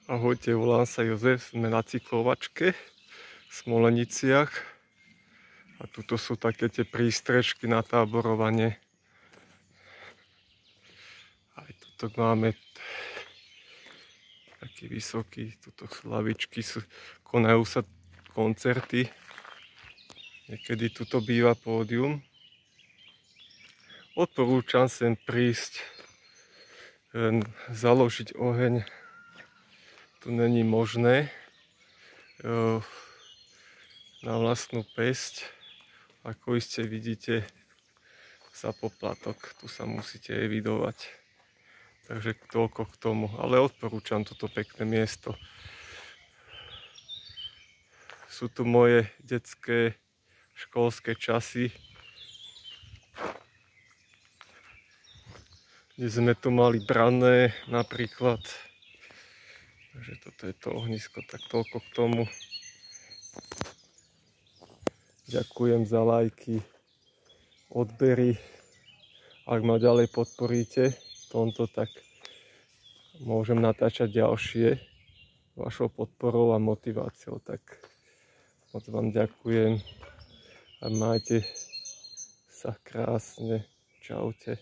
Ahojte, volám sa Jozef, sme na cyklovačke v Smoleniciach a tuto sú také tie prístrežky na táborovanie. Aj tuto máme taký vysoký, tuto sú lavičky, konajú sa koncerty. Niekedy tuto býva pódium. Odporúčam sem prísť, založiť oheň. Tu není možné na vlastnú päsť. Ako iste vidíte, za poplatok. Tu sa musíte evidovať. Takže toľko k tomu. Ale odporúčam toto pekné miesto. Sú tu moje detské školské časy, kde sme tu mali branné napríklad. Takže toto je to ohnisko, tak toľko k tomu. Ďakujem za lajky, odbery. Ak ma ďalej podporíte v tomto, tak môžem natáčať ďalšie vašou podporou a motiváciou. Tak moc vám ďakujem a majte sa krásne. Čaute.